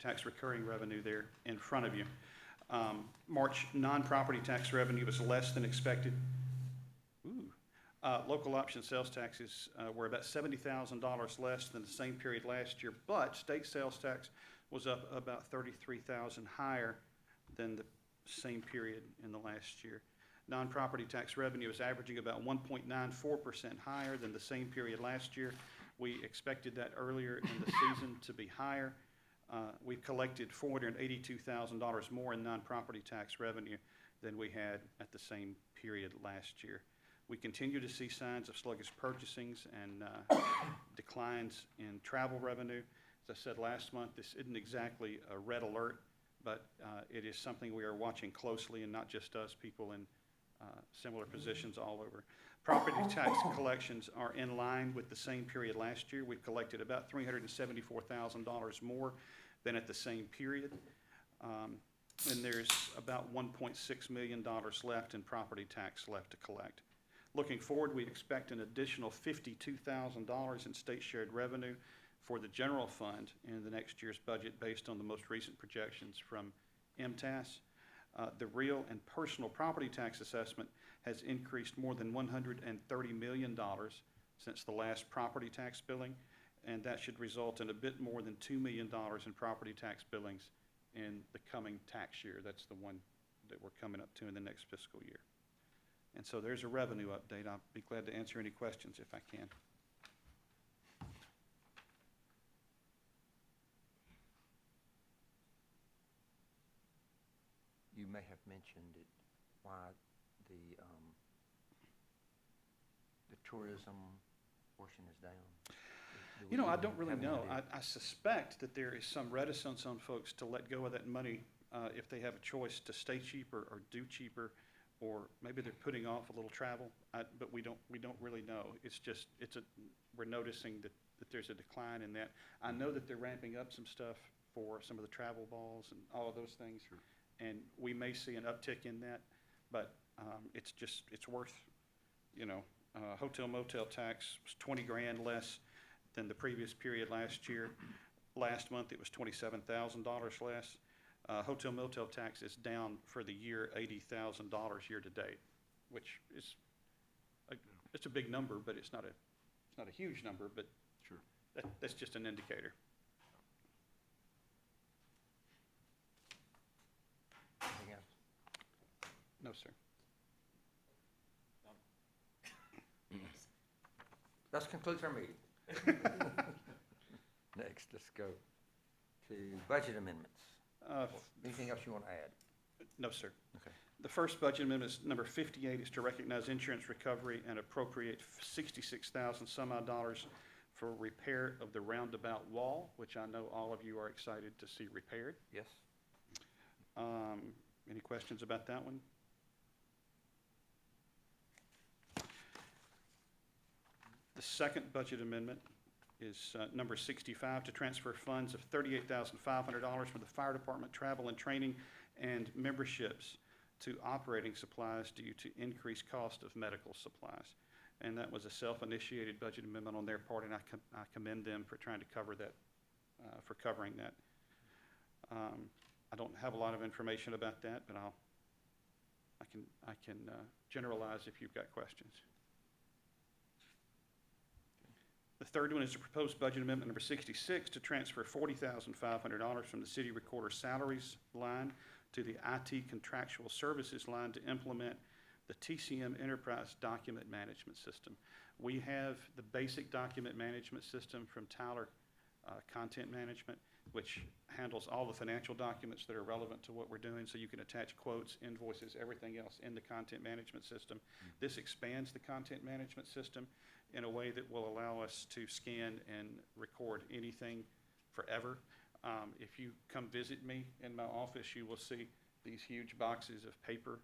tax recurring revenue there in front of you. March non-property tax revenue was less than expected. Local option sales taxes were about $70,000 less than the same period last year, but state sales tax was up about $33,000 higher than the same period in the last year. Non-property tax revenue is averaging about 1.94% higher than the same period last year. We expected that earlier in the season to be higher. We collected $482,000 more in non-property tax revenue than we had at the same period last year. We continue to see signs of sluggish purchasings and declines in travel revenue. As I said last month, this isn't exactly a red alert, but it is something we are watching closely, and not just us, people in similar positions all over. Property tax collections are in line with the same period last year. We've collected about $374,000 more than at the same period. And there's about $1.6 million left in property tax left to collect. Looking forward, we expect an additional $52,000 in state shared revenue for the general fund in the next year's budget based on the most recent projections from MTAS. The real and personal property tax assessment has increased more than $130 million since the last property tax billing, and that should result in a bit more than $2 million in property tax billings in the coming tax year. That's the one that we're coming up to in the next fiscal year. And so there's a revenue update. I'll be glad to answer any questions if I can. You may have mentioned it, why the tourism portion is down. You know, I don't really know. I suspect that there is some reticence on folks to let go of that money if they have a choice to stay cheaper or do cheaper, or maybe they're putting off a little travel. But we don't really know. It's just we're noticing that there's a decline in that. I know that they're ramping up some stuff for some of the travel balls and all of those things. Sure. And we may see an uptick in that, but it's worth, hotel motel tax was 20 grand less than the previous period last year. Last month it was $27,000 less. Hotel motel tax is down for the year $80,000 year to date, which is it's a big number, but it's not a huge number, but sure, that's just an indicator. Anything else? No, sir. That concludes our meeting. Next, let's go to budget amendments. Anything else you want to add? No, sir. Okay. The first budget amendment is number 58, is to recognize insurance recovery and appropriate $66,000 some odd dollars for repair of the roundabout wall, which I know all of you are excited to see repaired. Yes. Any questions about that one? The second budget amendment is number 65, to transfer funds of $38,500 from the fire department travel and training and memberships to operating supplies due to increased cost of medical supplies. And that was a self-initiated budget amendment on their part, and I commend them for trying to cover that, for covering that. I don't have a lot of information about that, but I can generalize if you've got questions. The third one is a proposed budget amendment number 66 to transfer $40,500 from the city recorder salaries line to the IT contractual services line to implement the TCM Enterprise Document Management System. We have the basic document management system from Tyler Content Management, which handles all the financial documents that are relevant to what we're doing, so you can attach quotes, invoices, everything else in the content management system. Mm-hmm. This expands the content management system in a way that will allow us to scan and record anything forever. If you come visit me in my office, you will see these huge boxes of paper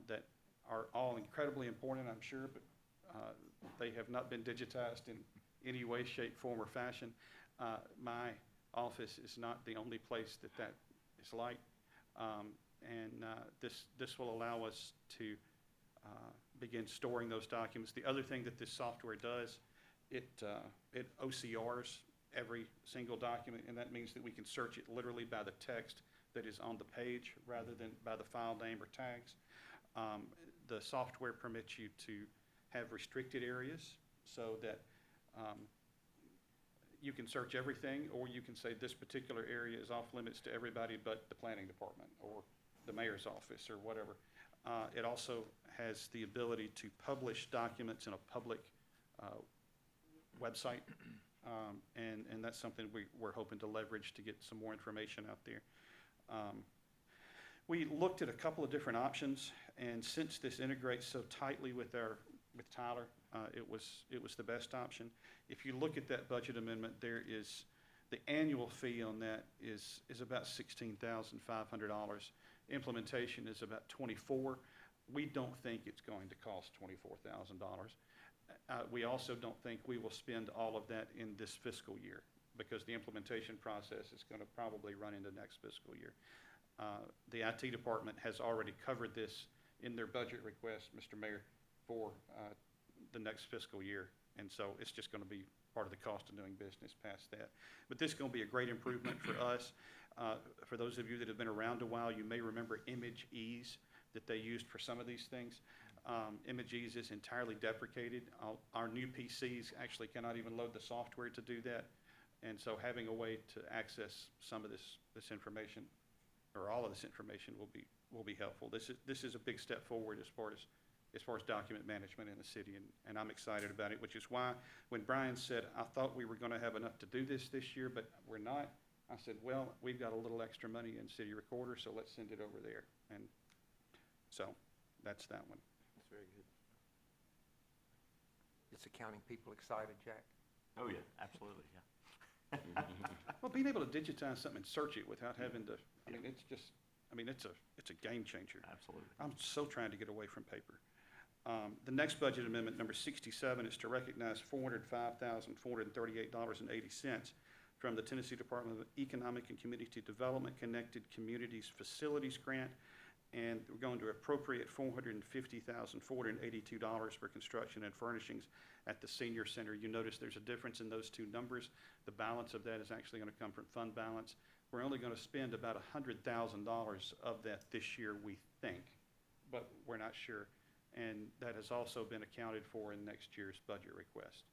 that are all incredibly important, I'm sure, but they have not been digitized in any way, shape, form, or fashion. My office is not the only place that is like, and this will allow us to begin storing those documents. The other thing that this software does, it OCRs every single document, and that means that we can search it literally by the text that is on the page rather than by the file name or tags. The software permits you to have restricted areas so that you can search everything, or you can say this particular area is off limits to everybody but the planning department or the mayor's office or whatever. It also has the ability to publish documents in a public website, and that's something we're hoping to leverage to get some more information out there. We looked at a couple of different options, and since this integrates so tightly with Tyler, it was the best option. If you look at that budget amendment, there is the annual fee on that is about $16,500. Implementation is about $24,000. We don't think it's going to cost $24,000. We also don't think we will spend all of that in this fiscal year, because the implementation process is going to probably run into next fiscal year. The IT department has already covered this in their budget request, Mr. Mayor, for the next fiscal year. And so it's just going to be part of the cost of doing business past that. But this is going to be a great improvement for us. For those of you that have been around a while, you may remember Image Ease that they used for some of these things. Image Ease is entirely deprecated. Our new PCs actually cannot even load the software to do that. And so having a way to access some of this information, or all of this information, will be helpful. This is a big step forward as far as document management in the city, and I'm excited about it, which is why when Brian said, I thought we were going to have enough to do this year, but we're not, I said, well, we've got a little extra money in city recorder, so let's send it over there. And so that's that one. That's very good. Is accounting people excited, Jack? Oh, yeah, absolutely, yeah. Well, being able to digitize something and search it without having to, it's a game changer. Absolutely. I'm so trying to get away from paper. The next budget amendment, number 67, is to recognize $405,438.80 from the Tennessee Department of Economic and Community Development Connected Communities Facilities Grant, and we're going to appropriate $450,482 for construction and furnishings at the senior center. You notice there's a difference in those two numbers. The balance of that is actually going to come from fund balance. We're only going to spend about $100,000 of that this year, we think, but we're not sure. And that has also been accounted for in next year's budget request.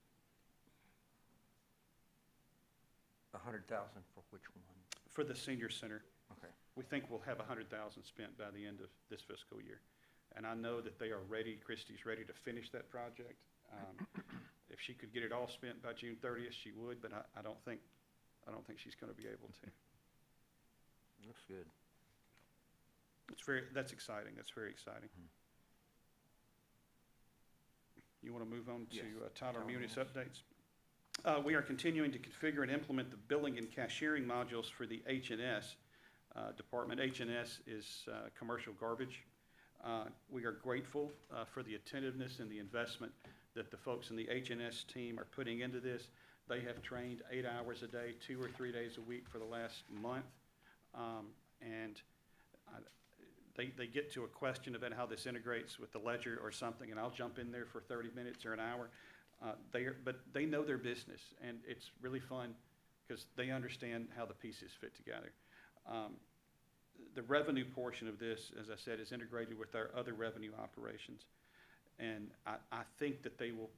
100,000 for which one? For the senior center. Okay. We think we'll have 100,000 spent by the end of this fiscal year. And I know that they are ready, Christie's ready to finish that project. If she could get it all spent by June 30th, she would, but I don't think she's going to be able to. Looks good. That's exciting. That's very exciting. You want to move on to Yes. Tyler Munis updates? We are continuing to configure and implement the billing and cashiering modules for the H&S department. H&S is commercial garbage. We are grateful for the attentiveness and the investment that the folks in the H&S team are putting into this. They have trained 8 hours a day, 2 or 3 days a week for the last month. And they get to a question about how this integrates with the ledger or something, and I'll jump in there for 30 minutes or an hour. But they know their business, and it's really fun because they understand how the pieces fit together. The revenue portion of this, as I said, is integrated with our other revenue operations. And I think that they will,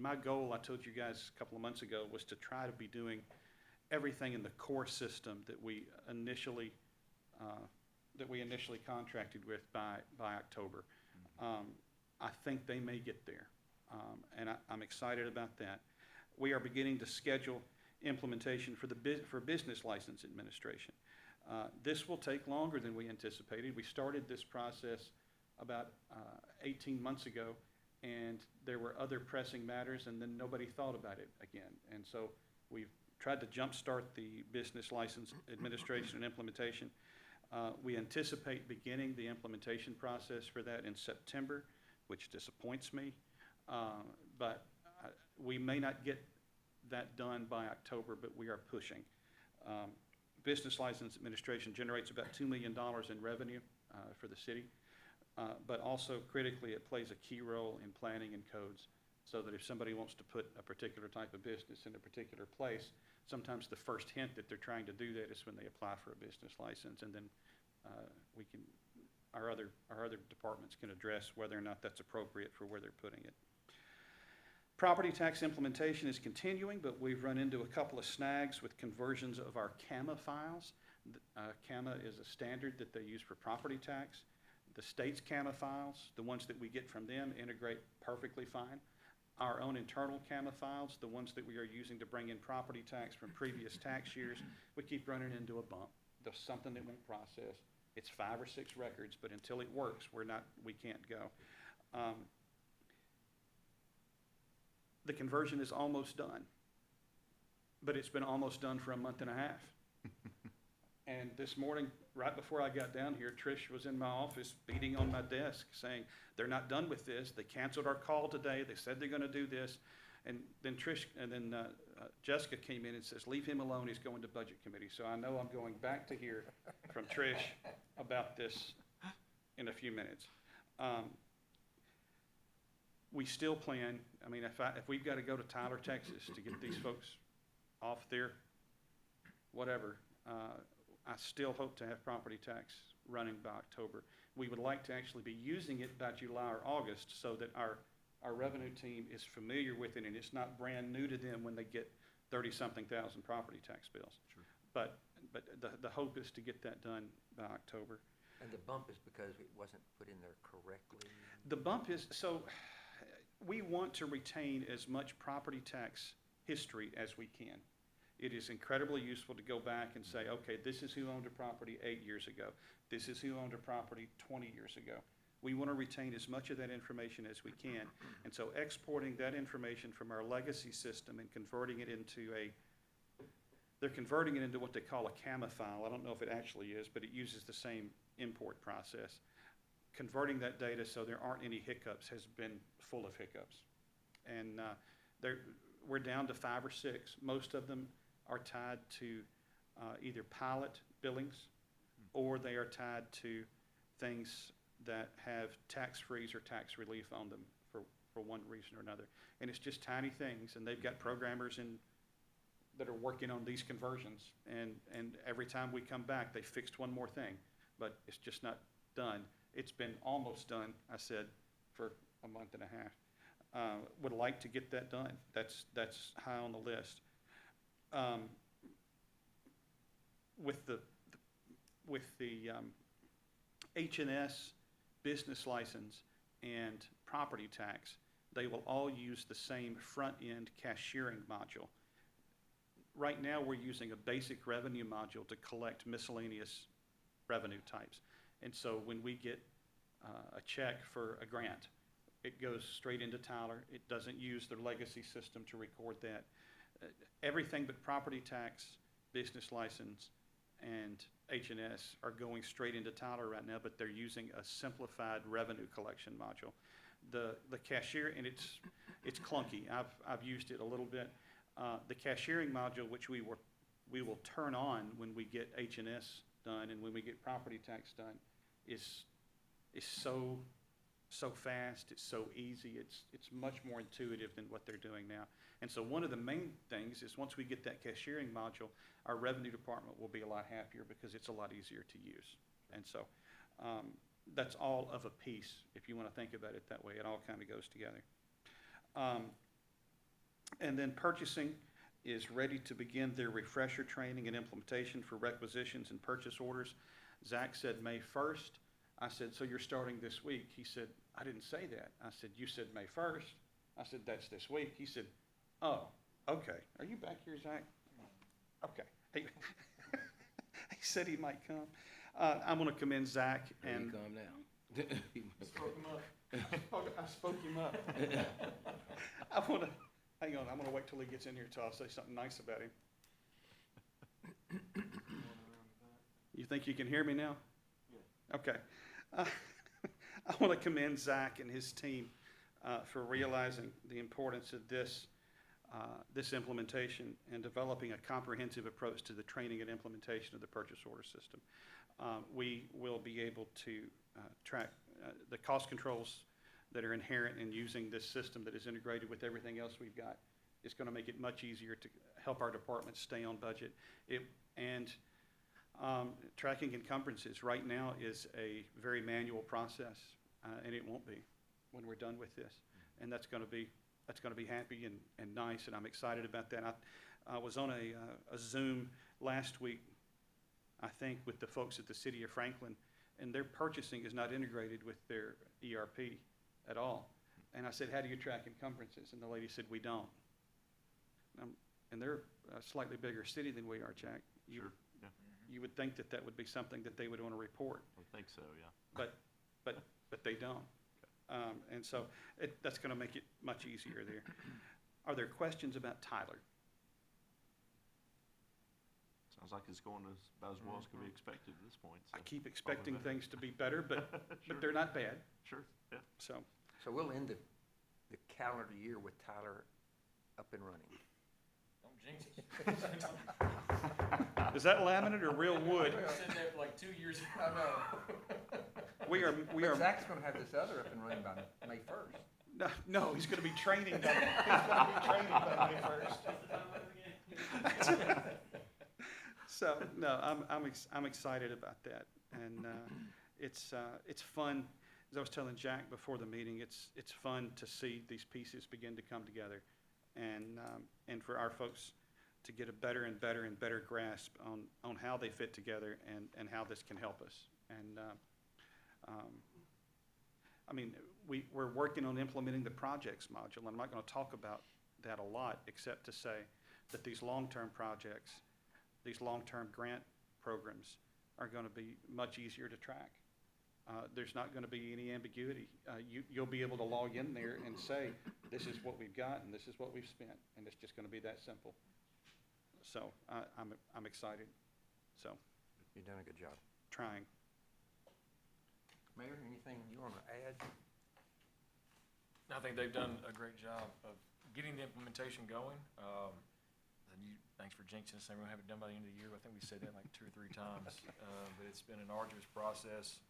my goal, I told you guys a couple of months ago, was to try to be doing everything in the core system that we initially contracted with by October. I think they may get there, and I'm excited about that. We are beginning to schedule implementation for business license administration. This will take longer than we anticipated. We started this process about 18 months ago, and there were other pressing matters, and then nobody thought about it again. And so we've tried to jumpstart the business license administration and implementation. We anticipate beginning the implementation process for that in September, which disappoints me, but we may not get that done by October, but we are pushing. Business license administration generates about $2 million in revenue for the city, but also critically it plays a key role in planning and codes. so that if somebody wants to put a particular type of business in a particular place, sometimes the first hint that they're trying to do that is when they apply for a business license, and then our other departments can address whether or not that's appropriate for where they're putting it. Property tax implementation is continuing, but we've run into a couple of snags with conversions of our CAMA files. CAMA is a standard that they use for property tax. The state's CAMA files, the ones that we get from them, integrate perfectly fine. Our own internal CAMA files, the ones that we are using to bring in property tax from previous tax years, we keep running into a bump. There's something that won't process. It's 5 or 6 records, but until it works, we can't go. The conversion is almost done, but it's been almost done for a month and a half. And this morning, right before I got down here, Trish was in my office beating on my desk saying, they're not done with this. They canceled our call today. They said they're gonna do this. And then Jessica came in and says, leave him alone. He's going to budget committee. So I know I'm going back to hear from Trish about this in a few minutes. We still plan, I mean, if we've got to go to Tyler, Texas to get these folks off their whatever, I still hope to have property tax running by October. We would like to actually be using it by July or August so that our revenue team is familiar with it and it's not brand new to them when they get 30-something thousand property tax bills. Sure. But the hope is to get that done by October. And the bump is because it wasn't put in there correctly? The bump is, so we want to retain as much property tax history as we can. It is incredibly useful to go back and say, okay, this is who owned a property 8 years ago. This is who owned a property 20 years ago. We want to retain as much of that information as we can. And so exporting that information from our legacy system and converting it into they're converting it into what they call a CAMA file. I don't know if it actually is, but it uses the same import process. Converting that data so there aren't any hiccups has been full of hiccups. And we're down to 5 or 6. Most of them are tied to either pilot billings or they are tied to things that have tax freeze or tax relief on them for one reason or another. And it's just tiny things, and they've got programmers that are working on these conversions, and every time we come back, they fixed one more thing, but it's just not done. It's been almost done, I said, for a month and a half. Would like to get that done. That's high on the list. With the H&S business license and property tax, they will all use the same front-end cashiering module. Right now, we're using a basic revenue module to collect miscellaneous revenue types. And so when we get a check for a grant, it goes straight into Tyler. It doesn't use their legacy system to record that. Everything but property tax, business license, and H&S are going straight into Tyler right now, but they're using a simplified revenue collection module. The cashier, and it's clunky. I've used it a little bit. The cashiering module, which we will turn on when we get H&S done and when we get property tax done, is so fast. It's so easy. It's much more intuitive than what they're doing now. And so one of the main things is once we get that cashiering module, our revenue department will be a lot happier because it's a lot easier to use. And so that's all of a piece, if you want to think about it that way. It all kind of goes together. And then purchasing is ready to begin their refresher training and implementation for requisitions and purchase orders. Zach said May 1st. I said, so you're starting this week? He said, I didn't say that. I said, you said May 1st. I said, that's this week. He said, oh, okay. Are you back here, Zach? Okay. He said he might come. I'm going to commend Zach. And calm down. I spoke him up. Hang on, I'm going to wait till he gets in here till I'll say something nice about him. You think you can hear me now? Yeah. Okay. I want to commend Zach and his team for realizing the importance of this implementation and developing a comprehensive approach to the training and implementation of the purchase order system. We will be able to track the cost controls that are inherent in using this system that is integrated with everything else we've got. It's going to make it much easier to help our departments stay on budget. Tracking encumbrances right now is a very manual process, and it won't be when we're done with this. And that's going to be happy and nice, and I'm excited about that. I was on a Zoom last week, I think, with the folks at the City of Franklin, and their purchasing is not integrated with their ERP at all. And I said, how do you track encumbrances? And the lady said, we don't. And they're a slightly bigger city than we are, Jack. Sure, yeah. You would think that would be something that they would want to report, I would think so, yeah. but they don't. And so that's going to make it much easier there. Are there questions about Tyler? Sounds like it's going about as well as could be expected at this point. I So keep expecting better. things to be better, but Sure. they're not bad. Sure, yeah. So So we'll end the calendar year with Tyler up and running. Don't jinx it. is that laminate or real wood? I said that for like 2 years ago. I know. We are But Zach's gonna have this other up and running by May 1st. no, he's going to be training by May 1st. So no, I'm excited about that, and it's fun. As I was telling Jack before the meeting, it's fun to see these pieces begin to come together, and for our folks to get a better and better and better grasp on how they fit together and how this can help us. And I mean, we're working on implementing the projects module, and I'm not going to talk about that a lot, except to say that these long-term projects, these long-term grant programs are going to be much easier to track. There's not going to be any ambiguity. You'll be able to log in there and say, this is what we've got and this is what we've spent, and it's just going to be that simple. So I'm excited. So You've done a good job. trying. Mayor, anything you wanna add? I think they've done a great job of getting the implementation going. Thanks for jinxing us, saying we'll have it done by the end of the year. I think we said that like 2 or 3 times. But it's been an arduous process.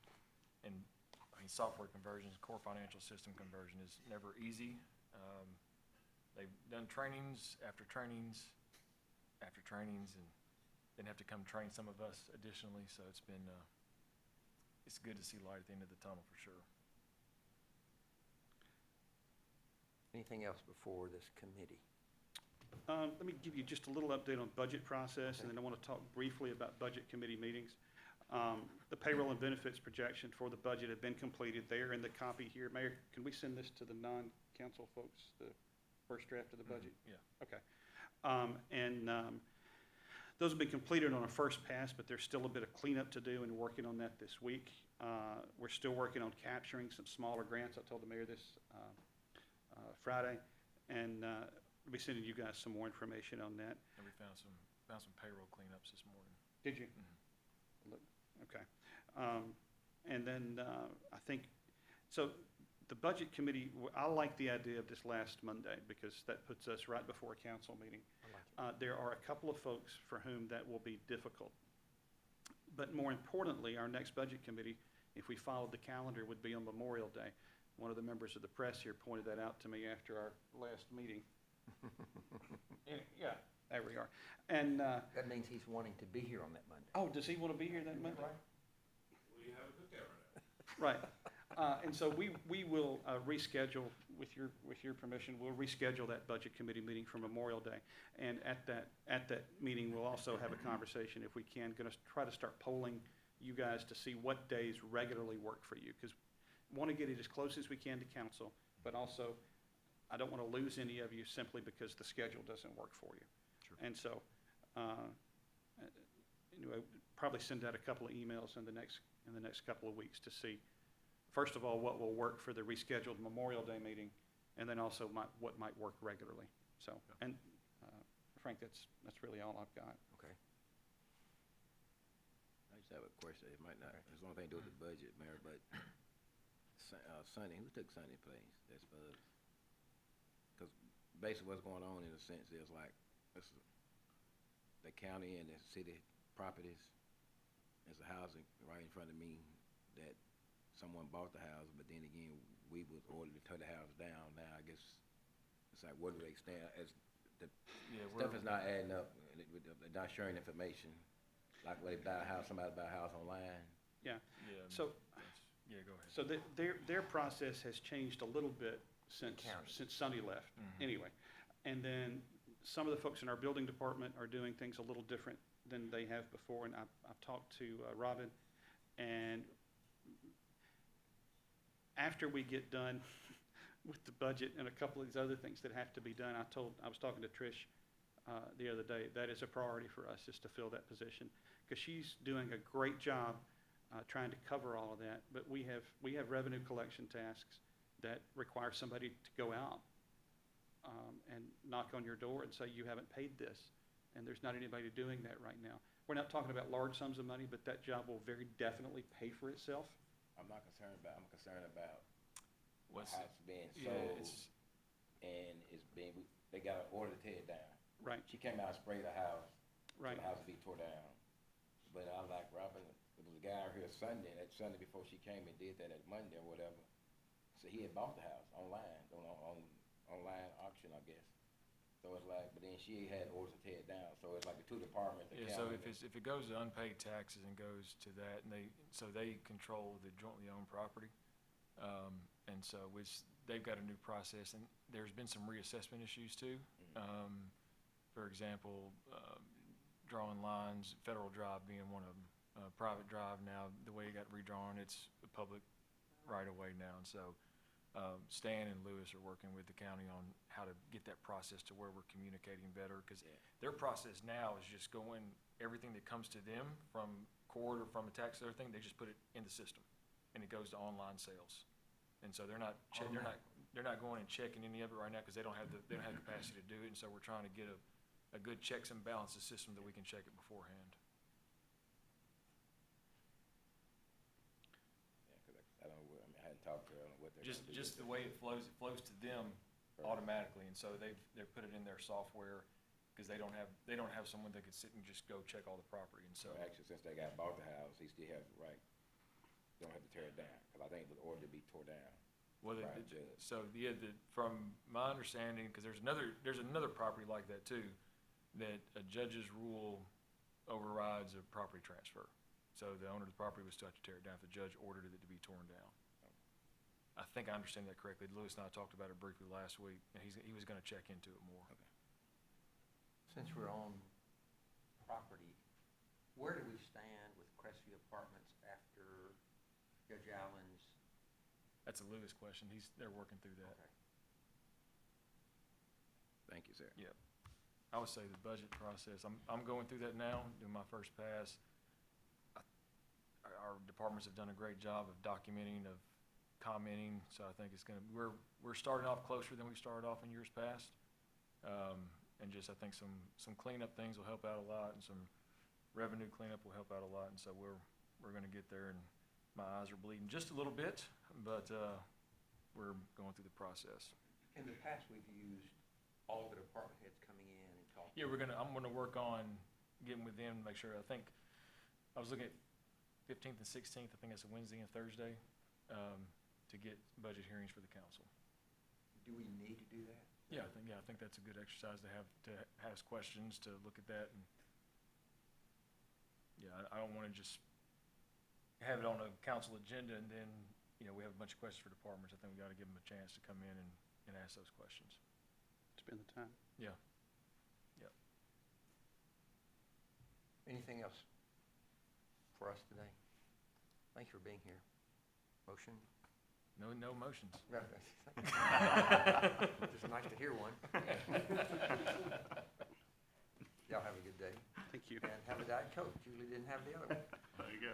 And, I mean, software conversions, core financial system conversion is never easy. They've done trainings after trainings after trainings, and then have to come train some of us additionally. So it's been, it's good to see light at the end of the tunnel for sure. Anything else before this committee? Let me give you just a little update on budget process, and then I want to talk briefly about budget committee meetings. The payroll and benefits projection for the budget have been completed. They are in the copy here. Mayor, can we send this to the non-council folks, the first draft of the budget? Yeah. Okay. Those have been completed on a first pass, but there's still a bit of cleanup to do, and we're working on that this week. We're still working on capturing some smaller grants. I told the mayor this Friday, and we'll be sending you guys some more information on that. And we found some payroll cleanups this morning. Did you? Look, okay. And then I think, so the budget committee, I like the idea of this last Monday because that puts us right before a council meeting. I like it. There are a couple of folks for whom that will be difficult. But more importantly, our next budget committee, if we followed the calendar, would be on Memorial Day. One of the members of the press here pointed that out to me after our last meeting. Yeah, there we are. And, That means he's wanting to be here on that Monday. oh, does he want to be here that Monday? We have a cookout right now. Right. And so we will reschedule, with your permission, we'll reschedule that budget committee meeting for Memorial Day. And at that meeting, we'll also have a conversation, if we can, going to try to start polling you guys to see what days regularly work for you. Because want to get it as close as we can to council, but also I don't want to lose any of you simply because the schedule doesn't work for you. Sure. And so, anyway, probably send out a couple of emails in the next couple of weeks to see, first of all, what will work for the rescheduled Memorial Day meeting, and then also what might work regularly. So, and Frank, that's really all I've got. Okay. I just have a question. It might not, it's one thing to do with the budget, Mayor, but Sonny, who took Sonny's place? That's Buzz. Because basically what's going on in a sense is like, the county and the city properties, there's a house right in front of me that someone bought the house, but then again, we was ordered to tear the house down. Now, I guess, it's like, where do they stand? As the Yeah, stuff is not adding up, and they're not sharing information. Like, when they buy a house, somebody buy a house online. Yeah. Yeah. So, Yeah, go ahead. so their process has changed a little bit since Sonny left, Mhm. anyway. And then some of the folks in our building department are doing things a little different than they have before, and I've talked to Robin, and after we get done with the budget and a couple of these other things that have to be done, I was talking to Trish the other day, that is a priority for us, is to fill that position, because she's doing a great job trying to cover all of that, but we have revenue collection tasks that require somebody to go out and knock on your door and say, you haven't paid this, and there's not anybody doing that right now. We're not talking about large sums of money, but that job will very definitely pay for itself. I'm concerned about What's, the house being yeah, sold, it's, and they got an order to tear it down. Right, She came out and sprayed the house, so right. the house would be tore down. But I like Robin, there was a guy out here Sunday, and that Sunday before she came and did that at Monday or whatever. So he had bought the house online, on online auction, I guess. So it's like, but then she had orders to tear it down, so it's like the two departments. the yeah, so county, if it goes to unpaid taxes and goes to that, and they control the jointly owned property. And so they've got a new process, and there's been some reassessment issues too. For example, drawing lines, Federal Drive being one of them. Private Drive now, the way it got redrawn, it's a public right of way now, and so Stan and Lewis are working with the county on how to get that process to where we're communicating better, because their process now is just going, everything that comes to them from court or from a tax or everything, they just put it in the system, and it goes to online sales. And so they're not going and checking any of it right now, because they don't have capacity to do it, and so we're trying to get a good checks and balances system that we can check it beforehand. Yeah, 'cause I don't know, I hadn't talked to her on what they're gonna do. Just the way it flows to them automatically, and so they've put it in their software, because they don't have someone that could sit and just go check all the property, and so. So actually, since they bought the house, he still has the right, don't have to tear it down, because I think it was ordered to be tore down. Well, Right, judge. so, yeah, from my understanding, because there's another property like that too, that a judge's rule overrides a property transfer. So the owner of the property would still have to tear it down if the judge ordered it to be torn down. I think I understand that correctly. Lewis and I talked about it briefly last week, and he was gonna check into it more. Since we're on property, where do we stand with Crestview Apartments after Judge Allen's? That's a Lewis question. They're working through that. Okay. Thank you, sir. Yeah. I would say the budget process, I'm going through that now, doing my first pass. Our departments have done a great job of documenting, of commenting, so I think we're starting off closer than we started off in years past. And just, I think some cleanup things will help out a lot, and some revenue cleanup will help out a lot, and so we're gonna get there, and my eyes are bleeding just a little bit, but, we're going through the process. In the past, we've used all the department heads coming in and talking. Yeah, I'm gonna work on getting with them to make sure, I think, I was looking at 15th and 16th, I think that's a Wednesday and Thursday, to get budget hearings for the council. Do we need to do that? Yeah, I think that's a good exercise to ask questions, to look at that, and, yeah, I don't wanna just have it on a council agenda and then, we have a bunch of questions for departments. I think we gotta give them a chance to come in and ask those questions. Spend the time. Yeah. Anything else for us today? Thanks for being here. Motion? No motions. Just nice to hear one. Y'all have a good day. Thank you. And have a Diet Coke. Julie didn't have the other one. There you go.